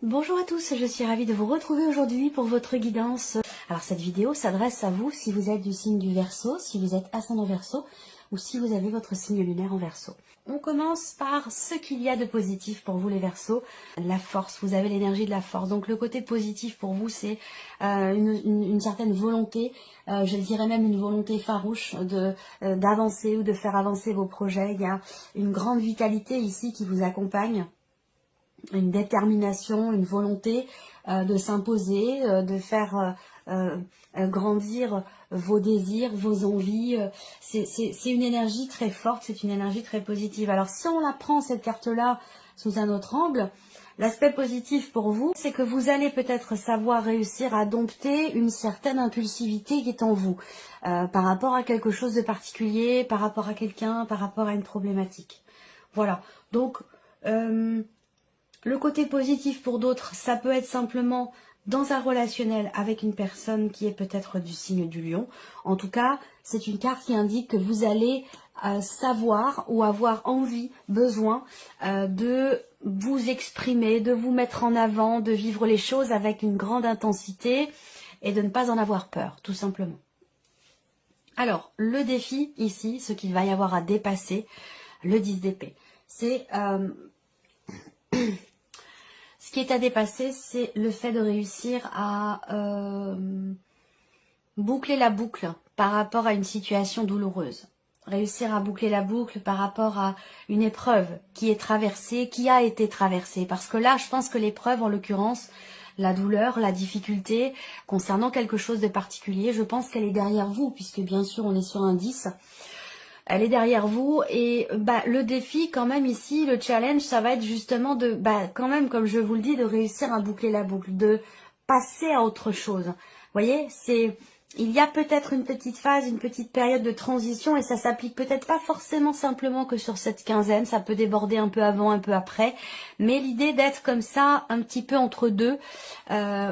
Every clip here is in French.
Bonjour à tous, je suis ravie de vous retrouver aujourd'hui pour votre guidance. Alors cette vidéo s'adresse à vous si vous êtes du signe du Verseau, si vous êtes ascendant Verseau ou si vous avez votre signe lunaire en Verseau. On commence par ce qu'il y a de positif pour vous les Verseaux, la force, vous avez l'énergie de la force. Donc le côté positif pour vous c'est une certaine volonté, je dirais même une volonté farouche d'avancer ou de faire avancer vos projets. Il y a une grande vitalité ici qui vous accompagne. Une détermination, une volonté de s'imposer, de faire grandir vos désirs, vos envies. C'est une énergie très forte, c'est une énergie très positive. Alors si on la prend cette carte-là sous un autre angle, l'aspect positif pour vous, c'est que vous allez peut-être savoir réussir à dompter une certaine impulsivité qui est en vous, par rapport à quelque chose de particulier, par rapport à quelqu'un, par rapport à une problématique. Voilà, donc... le côté positif pour d'autres, ça peut être simplement dans un relationnel avec une personne qui est peut-être du signe du lion. En tout cas, c'est une carte qui indique que vous allez savoir ou avoir envie, besoin de vous exprimer, de vous mettre en avant, de vivre les choses avec une grande intensité et de ne pas en avoir peur, tout simplement. Alors, le défi ici, ce qu'il va y avoir à dépasser, le 10 d'épée, c'est... ce qui est à dépasser, c'est le fait de réussir à boucler la boucle par rapport à une situation douloureuse. Réussir à boucler la boucle par rapport à une épreuve qui est traversée, qui a été traversée. Parce que là, je pense que l'épreuve, en l'occurrence, la douleur, la difficulté, concernant quelque chose de particulier, je pense qu'elle est derrière vous, puisque bien sûr, on est sur un 10. Elle est derrière vous et le défi quand même ici, le challenge, ça va être justement de, quand même comme je vous le dis, de réussir à boucler la boucle, de passer à autre chose. Vous voyez, il y a peut-être une petite phase, une petite période de transition et ça s'applique peut-être pas forcément simplement que sur cette quinzaine, ça peut déborder un peu avant, un peu après, mais l'idée d'être comme ça, un petit peu entre deux,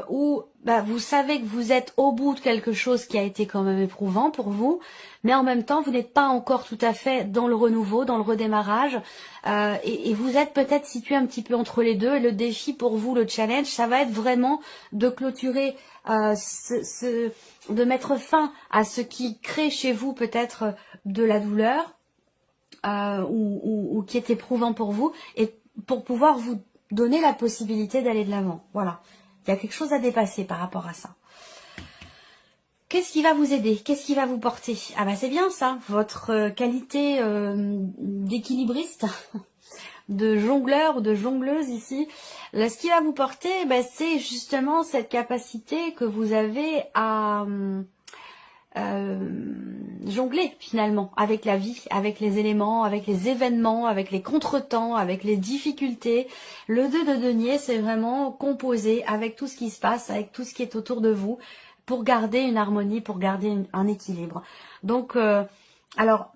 où vous savez que vous êtes au bout de quelque chose qui a été quand même éprouvant pour vous, mais en même temps, vous n'êtes pas encore tout à fait dans le renouveau, dans le redémarrage, et vous êtes peut-être situé un petit peu entre les deux, et le défi pour vous, le challenge, ça va être vraiment de clôturer, de mettre fin à ce qui crée chez vous peut-être de la douleur, ou qui est éprouvant pour vous, et pour pouvoir vous donner la possibilité d'aller de l'avant. Voilà, il y a quelque chose à dépasser par rapport à ça. Qu'est-ce qui va vous aider? Qu'est-ce qui va vous porter? Ah c'est bien ça, votre qualité d'équilibriste, de jongleur ou de jongleuse ici. Là, ce qui va vous porter, c'est justement cette capacité que vous avez à jongler finalement avec la vie, avec les éléments, avec les événements, avec les contretemps, avec les difficultés. Le 2 de denier, c'est vraiment composer avec tout ce qui se passe, avec tout ce qui est autour de vous, pour garder une harmonie, pour garder un équilibre. Donc, alors,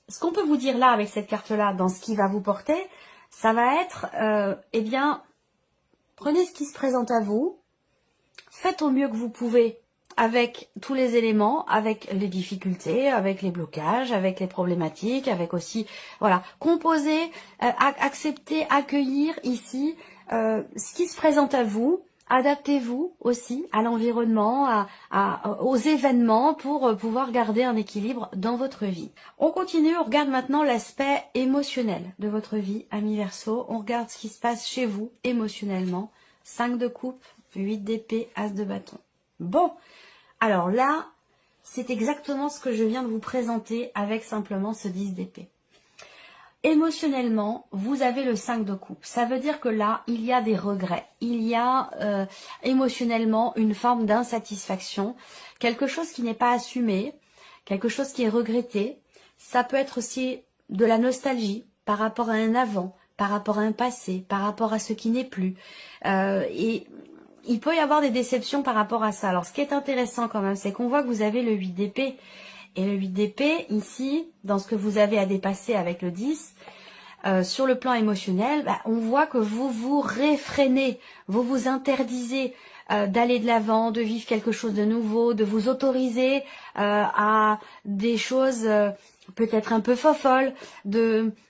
ce qu'on peut vous dire là, avec cette carte-là, dans ce qui va vous porter, ça va être, prenez ce qui se présente à vous, faites au mieux que vous pouvez avec tous les éléments, avec les difficultés, avec les blocages, avec les problématiques, avec aussi, voilà, composer, accepter, accueillir ici ce qui se présente à vous. Adaptez-vous aussi à l'environnement, aux événements pour pouvoir garder un équilibre dans votre vie. On continue, on regarde maintenant l'aspect émotionnel de votre vie, ami Verseau. On regarde ce qui se passe chez vous émotionnellement. 5 de coupe, 8 d'épée, as de bâton. Bon, alors là, c'est exactement ce que je viens de vous présenter avec simplement ce 10 d'épée. Émotionnellement, vous avez le 5 de coupe. Ça veut dire que là, il y a des regrets. Il y a émotionnellement une forme d'insatisfaction. Quelque chose qui n'est pas assumé. Quelque chose qui est regretté. Ça peut être aussi de la nostalgie par rapport à un avant, par rapport à un passé, par rapport à ce qui n'est plus. Et il peut y avoir des déceptions par rapport à ça. Alors, ce qui est intéressant quand même, c'est qu'on voit que vous avez le 8 d'épée. Et le 8 d'épée, ici, dans ce que vous avez à dépasser avec le 10, sur le plan émotionnel, on voit que vous vous réfrénez, vous vous interdisez d'aller de l'avant, de vivre quelque chose de nouveau, de vous autoriser à des choses peut-être un peu fofolle, d'ouvrir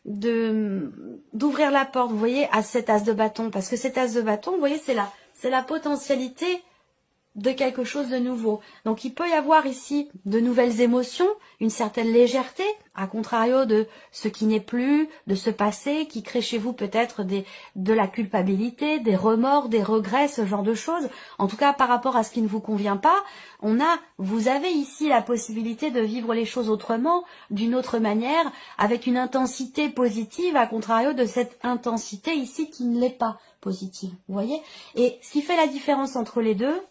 la porte, vous voyez, à cet as de bâton. Parce que cet as de bâton, vous voyez, c'est la potentialité de quelque chose de nouveau. Donc il peut y avoir ici de nouvelles émotions, une certaine légèreté, à contrario de ce qui n'est plus, de ce passé qui crée chez vous peut-être de la culpabilité, des remords, des regrets, ce genre de choses. En tout cas, par rapport à ce qui ne vous convient pas, vous avez ici la possibilité de vivre les choses autrement, d'une autre manière, avec une intensité positive, à contrario de cette intensité ici qui ne l'est pas positive. Vous voyez? Et ce qui fait la différence entre les deux,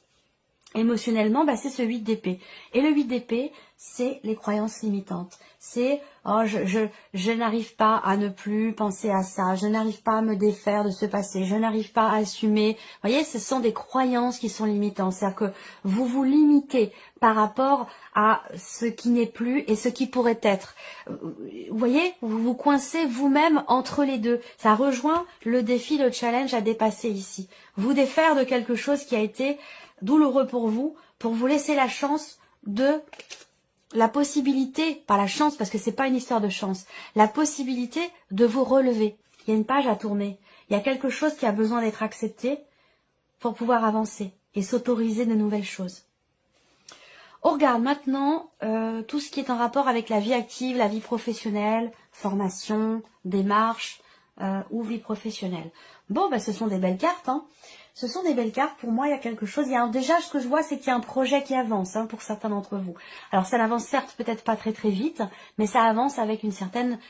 émotionnellement, c'est ce 8 d'épée. Et le 8 d'épée, c'est les croyances limitantes. C'est oh, je n'arrive pas à ne plus penser à ça, je n'arrive pas à me défaire de ce passé, je n'arrive pas à assumer. Vous voyez, ce sont des croyances qui sont limitantes. C'est-à-dire que vous vous limitez par rapport à ce qui n'est plus et ce qui pourrait être. Vous voyez, vous vous coincez vous-même entre les deux. Ça rejoint le défi, le challenge à dépasser ici. Vous défaire de quelque chose qui a été douloureux pour vous laisser la chance de la possibilité, pas la chance parce que c'est pas une histoire de chance, la possibilité de vous relever. Il y a une page à tourner, il y a quelque chose qui a besoin d'être accepté pour pouvoir avancer et s'autoriser de nouvelles choses. On regarde maintenant tout ce qui est en rapport avec la vie active, la vie professionnelle, formation, démarche ou vie professionnelle. Bon, ce sont des belles cartes, hein. Ce sont des belles cartes. Pour moi, il y a quelque chose. Déjà, ce que je vois, c'est qu'il y a un projet qui avance pour certains d'entre vous. Alors, ça n'avance certes peut-être pas très très vite, mais ça avance avec une certaine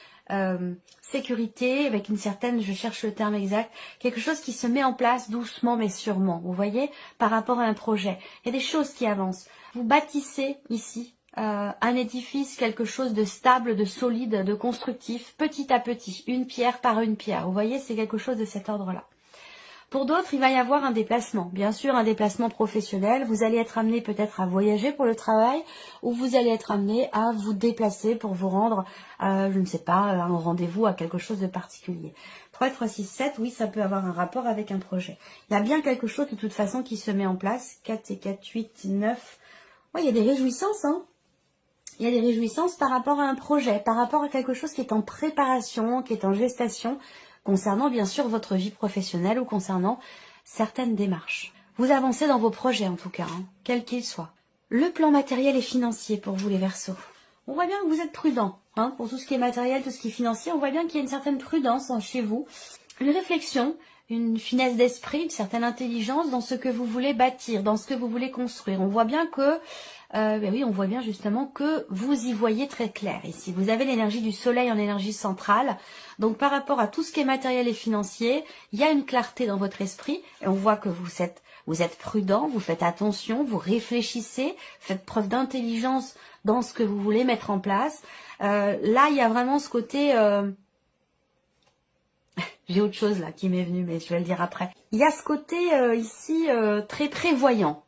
sécurité, avec une certaine, je cherche le terme exact, quelque chose qui se met en place doucement mais sûrement. Vous voyez, par rapport à un projet. Il y a des choses qui avancent. Vous bâtissez ici un édifice, quelque chose de stable, de solide, de constructif, petit à petit, une pierre par une pierre. Vous voyez, c'est quelque chose de cet ordre-là. Pour d'autres, il va y avoir un déplacement. Bien sûr, un déplacement professionnel. Vous allez être amené peut-être à voyager pour le travail ou vous allez être amené à vous déplacer pour vous rendre, je ne sais pas, à un rendez-vous, à quelque chose de particulier. 3, 3, 6, 7, oui, ça peut avoir un rapport avec un projet. Il y a bien quelque chose de toute façon qui se met en place. 4 et 4, 8, 9. Oui, il y a des réjouissances, hein. Il y a des réjouissances par rapport à un projet, par rapport à quelque chose qui est en préparation, qui est en gestation, concernant bien sûr votre vie professionnelle ou concernant certaines démarches. Vous avancez dans vos projets en tout cas, quels qu'ils soient. Le plan matériel et financier pour vous les Verseaux. On voit bien que vous êtes prudent pour tout ce qui est matériel, tout ce qui est financier. On voit bien qu'il y a une certaine prudence chez vous, une réflexion, une finesse d'esprit, une certaine intelligence dans ce que vous voulez bâtir, dans ce que vous voulez construire. On voit bien que oui, on voit bien justement que vous y voyez très clair ici. Vous avez l'énergie du soleil en énergie centrale. Donc par rapport à tout ce qui est matériel et financier, il y a une clarté dans votre esprit. Et on voit que vous êtes prudent, vous faites attention, vous réfléchissez, faites preuve d'intelligence dans ce que vous voulez mettre en place. Là, il y a vraiment ce côté... J'ai autre chose là qui m'est venu, mais je vais le dire après. Il y a ce côté ici très prévoyant.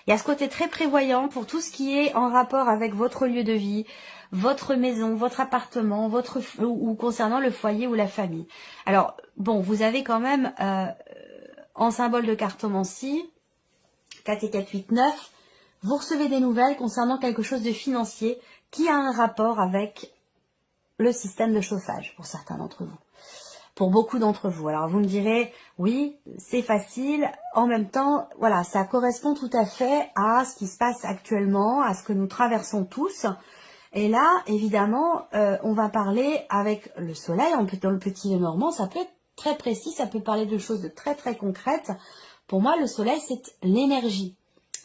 Il y a ce côté très prévoyant pour tout ce qui est en rapport avec votre lieu de vie, votre maison, votre appartement, ou concernant le foyer ou la famille. Alors, bon, vous avez quand même en symbole de cartomancie, 4 et 4, 8, 9, vous recevez des nouvelles concernant quelque chose de financier qui a un rapport avec le système de chauffage pour certains d'entre vous. Pour beaucoup d'entre vous. Alors vous me direz, oui, c'est facile. En même temps, voilà, ça correspond tout à fait à ce qui se passe actuellement, à ce que nous traversons tous. Et là, évidemment, on va parler avec le soleil, dans le petit Lenormand, ça peut être très précis, ça peut parler de choses de très très concrètes. Pour moi, le soleil, c'est l'énergie.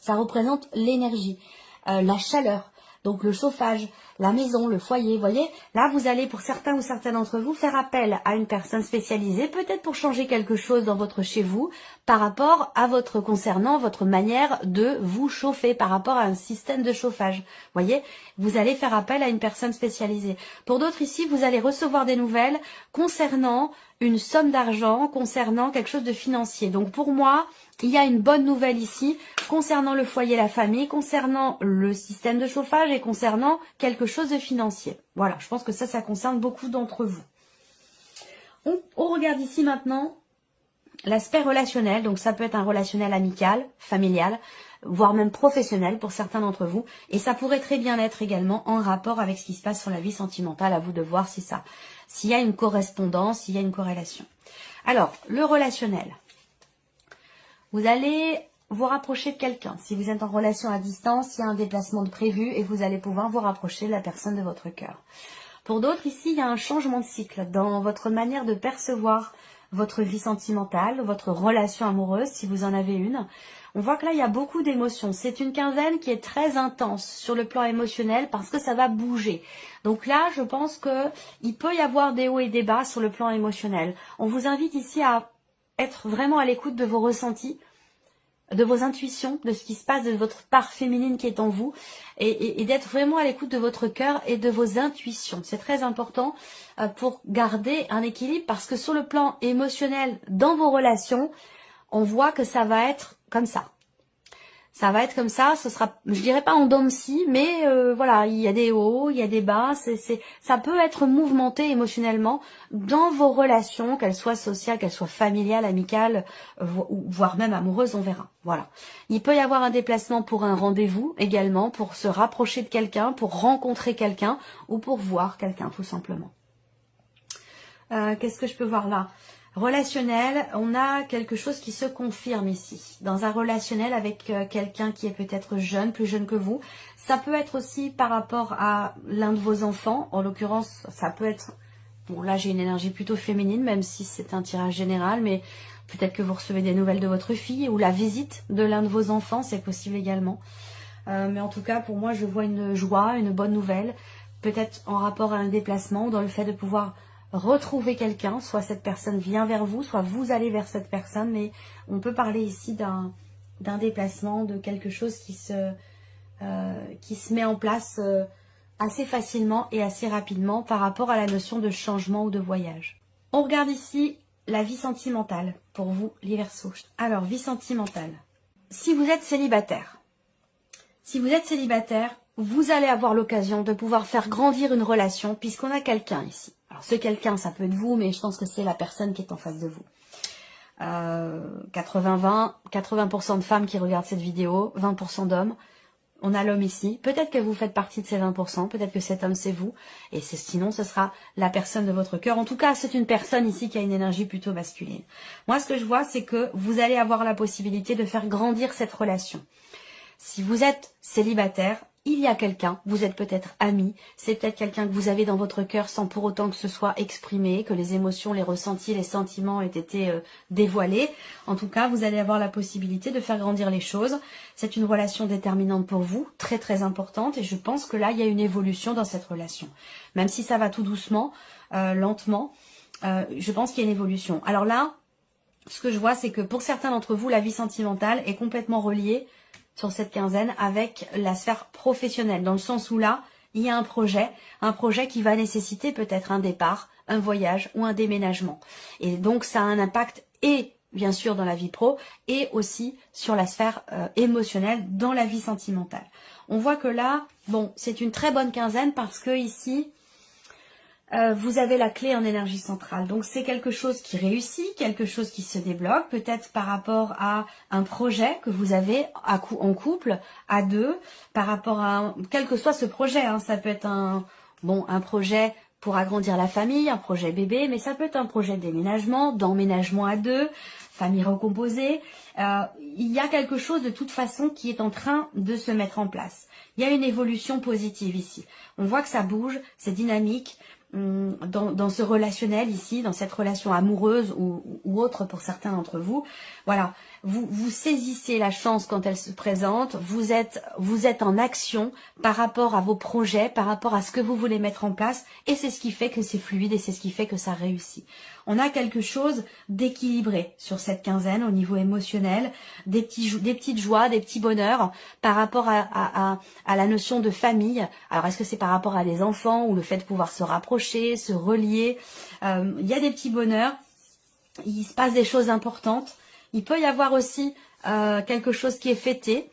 Ça représente l'énergie, la chaleur. Donc le chauffage, la maison, le foyer, vous voyez. Là, vous allez, pour certains ou certaines d'entre vous, faire appel à une personne spécialisée, peut-être pour changer quelque chose dans votre chez vous, par rapport à concernant votre manière de vous chauffer, par rapport à un système de chauffage. Vous voyez, vous allez faire appel à une personne spécialisée. Pour d'autres ici, vous allez recevoir des nouvelles concernant une somme d'argent, concernant quelque chose de financier. Donc pour moi, il y a une bonne nouvelle ici concernant le foyer et la famille, concernant le système de chauffage et concernant quelque chose de financier. Voilà, je pense que ça concerne beaucoup d'entre vous. On regarde ici maintenant l'aspect relationnel, donc ça peut être un relationnel amical, familial, voire même professionnel pour certains d'entre vous. Et ça pourrait très bien être également en rapport avec ce qui se passe sur la vie sentimentale, à vous de voir s'il y a une correspondance, s'il y a une corrélation. Alors, le relationnel. Vous allez vous rapprocher de quelqu'un. Si vous êtes en relation à distance, il y a un déplacement de prévu et vous allez pouvoir vous rapprocher de la personne de votre cœur. Pour d'autres, ici, il y a un changement de cycle dans votre manière de percevoir votre vie sentimentale, votre relation amoureuse, si vous en avez une. On voit que là, il y a beaucoup d'émotions. C'est une quinzaine qui est très intense sur le plan émotionnel parce que ça va bouger. Donc là, je pense qu'il peut y avoir des hauts et des bas sur le plan émotionnel. On vous invite ici à être vraiment à l'écoute de vos ressentis, de vos intuitions, de ce qui se passe, de votre part féminine qui est en vous, et d'être vraiment à l'écoute de votre cœur et de vos intuitions. C'est très important pour garder un équilibre, parce que sur le plan émotionnel, dans vos relations, on voit que ça va être comme ça. Ça va être comme ça, ce sera, je dirais pas en dents de scie, mais voilà, il y a des hauts, il y a des bas, ça peut être mouvementé émotionnellement dans vos relations, qu'elles soient sociales, qu'elles soient familiales, amicales, voire même amoureuses, on verra. Voilà. Il peut y avoir un déplacement pour un rendez-vous également, pour se rapprocher de quelqu'un, pour rencontrer quelqu'un ou pour voir quelqu'un tout simplement. Qu'est-ce que je peux voir là ? Relationnel, on a quelque chose qui se confirme ici. Dans un relationnel avec quelqu'un qui est peut-être jeune, plus jeune que vous. Ça peut être aussi par rapport à l'un de vos enfants. En l'occurrence, ça peut être... Bon, là, j'ai une énergie plutôt féminine, même si c'est un tirage général. Mais peut-être que vous recevez des nouvelles de votre fille ou la visite de l'un de vos enfants, c'est possible également. Mais en tout cas, pour moi, je vois une joie, une bonne nouvelle. Peut-être en rapport à un déplacement, dans le fait de pouvoir... retrouver quelqu'un, soit cette personne vient vers vous, soit vous allez vers cette personne, mais on peut parler ici d'un déplacement, de quelque chose qui se met en place assez facilement et assez rapidement par rapport à la notion de changement ou de voyage. On regarde ici la vie sentimentale pour vous, les Verseaux. Alors, vie sentimentale. Si vous êtes célibataire, vous allez avoir l'occasion de pouvoir faire grandir une relation puisqu'on a quelqu'un ici. Alors ce quelqu'un, ça peut être vous, mais je pense que c'est la personne qui est en face de vous. 80% de femmes qui regardent cette vidéo, 20% d'hommes. On a l'homme ici. Peut-être que vous faites partie de ces 20%, peut-être que cet homme c'est vous. Et sinon ce sera la personne de votre cœur. En tout cas, c'est une personne ici qui a une énergie plutôt masculine. Moi, ce que je vois, c'est que vous allez avoir la possibilité de faire grandir cette relation. Si vous êtes célibataire, il y a quelqu'un, vous êtes peut-être ami, c'est peut-être quelqu'un que vous avez dans votre cœur sans pour autant que ce soit exprimé, que les émotions, les ressentis, les sentiments aient été dévoilés. En tout cas, vous allez avoir la possibilité de faire grandir les choses. C'est une relation déterminante pour vous, très très importante, et je pense que là, il y a une évolution dans cette relation. Même si ça va tout doucement, lentement, je pense qu'il y a une évolution. Alors là, ce que je vois, c'est que pour certains d'entre vous, la vie sentimentale est complètement reliée sur cette quinzaine avec la sphère professionnelle, dans le sens où là, il y a un projet qui va nécessiter peut-être un départ, un voyage ou un déménagement. Et donc, ça a un impact et bien sûr dans la vie pro et aussi sur la sphère émotionnelle dans la vie sentimentale. On voit que là, bon, c'est une très bonne quinzaine parce que ici, vous avez la clé en énergie centrale. Donc c'est quelque chose qui réussit, quelque chose qui se débloque, peut-être par rapport à un projet que vous avez en couple, à deux, par rapport à quel que soit ce projet. Hein, ça peut être un projet pour agrandir la famille, un projet bébé, mais ça peut être un projet de déménagement, d'emménagement à deux, famille recomposée. Il y a quelque chose de toute façon qui est en train de se mettre en place. Il y a une évolution positive ici. On voit que ça bouge, c'est dynamique. Dans ce relationnel ici, dans cette relation amoureuse ou autre pour certains d'entre vous, voilà, vous saisissez la chance quand elle se présente, vous êtes en action par rapport à vos projets, par rapport à ce que vous voulez mettre en place, et c'est ce qui fait que c'est fluide et c'est ce qui fait que ça réussit. On a quelque chose d'équilibré sur cette quinzaine au niveau émotionnel, des petites joies, des petits bonheurs par rapport à la notion de famille. Alors est-ce que c'est par rapport à des enfants ou le fait de pouvoir se rapprocher, se relier? Il y a des petits bonheurs, il se passe des choses importantes. Il peut y avoir aussi quelque chose qui est fêté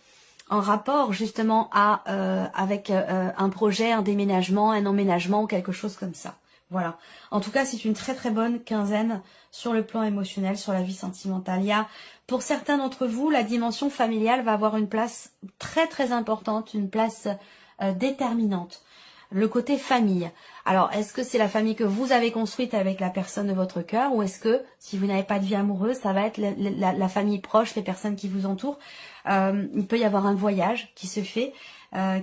en rapport justement avec un projet, un déménagement, un emménagement ou quelque chose comme ça. Voilà. En tout cas, c'est une très très bonne quinzaine sur le plan émotionnel, sur la vie sentimentale. Il y a, pour certains d'entre vous, la dimension familiale va avoir une place très très importante, une place déterminante. Le côté famille. Alors, est-ce que c'est la famille que vous avez construite avec la personne de votre cœur, ou est-ce que, si vous n'avez pas de vie amoureuse, ça va être la famille proche, les personnes qui vous entourent. Il peut y avoir un voyage qui se fait,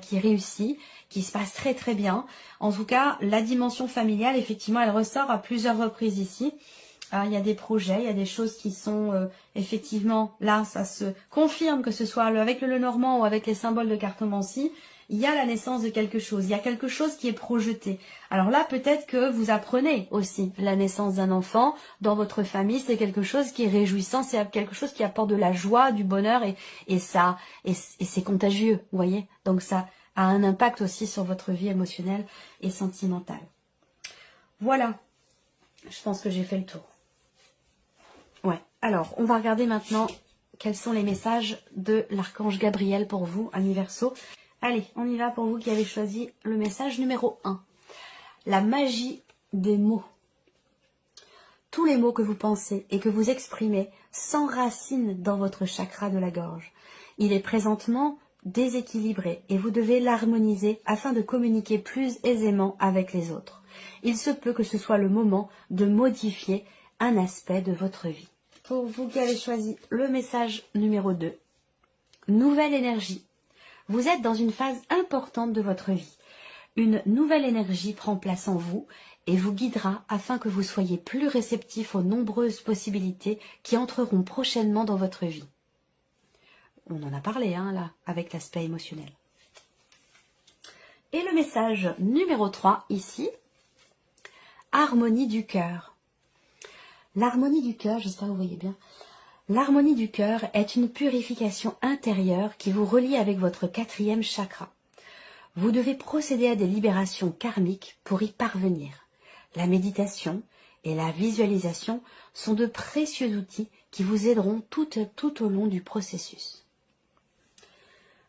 qui réussit, qui se passe très très bien. En tout cas, la dimension familiale, effectivement, elle ressort à plusieurs reprises ici. Il y a des projets, il y a des choses qui sont effectivement là, ça se confirme, que ce soit avec le Lenormand ou avec les symboles de cartomancie, il y a la naissance de quelque chose, il y a quelque chose qui est projeté. Alors là, peut-être que vous apprenez aussi la naissance d'un enfant dans votre famille, c'est quelque chose qui est réjouissant, c'est quelque chose qui apporte de la joie, du bonheur et c'est contagieux, vous voyez. Donc ça a un impact aussi sur votre vie émotionnelle et sentimentale. Voilà, je pense que j'ai fait le tour. Ouais, alors on va regarder maintenant quels sont les messages de l'archange Gabriel pour vous, amis Verseau. Allez, on y va pour vous qui avez choisi le message numéro 1. La magie des mots. Tous les mots que vous pensez et que vous exprimez s'enracinent dans votre chakra de la gorge. Il est présentement déséquilibré et vous devez l'harmoniser afin de communiquer plus aisément avec les autres. Il se peut que ce soit le moment de modifier un aspect de votre vie. Pour vous qui avez choisi le message numéro 2, nouvelle énergie. Vous êtes dans une phase importante de votre vie. Une nouvelle énergie prend place en vous et vous guidera afin que vous soyez plus réceptif aux nombreuses possibilités qui entreront prochainement dans votre vie. On en a parlé, là, avec l'aspect émotionnel. Et le message numéro 3, ici, harmonie du cœur. L'harmonie du cœur, j'espère que vous voyez bien. L'harmonie du cœur est une purification intérieure qui vous relie avec votre 4e chakra. Vous devez procéder à des libérations karmiques pour y parvenir. La méditation et la visualisation sont de précieux outils qui vous aideront tout au long du processus.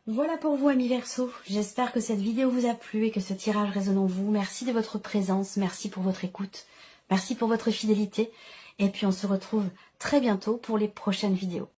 Voilà pour vous, amis Verseau. J'espère que cette vidéo vous a plu et que ce tirage résonne en vous. Merci de votre présence, merci pour votre écoute, merci pour votre fidélité. Et puis on se retrouve très bientôt pour les prochaines vidéos.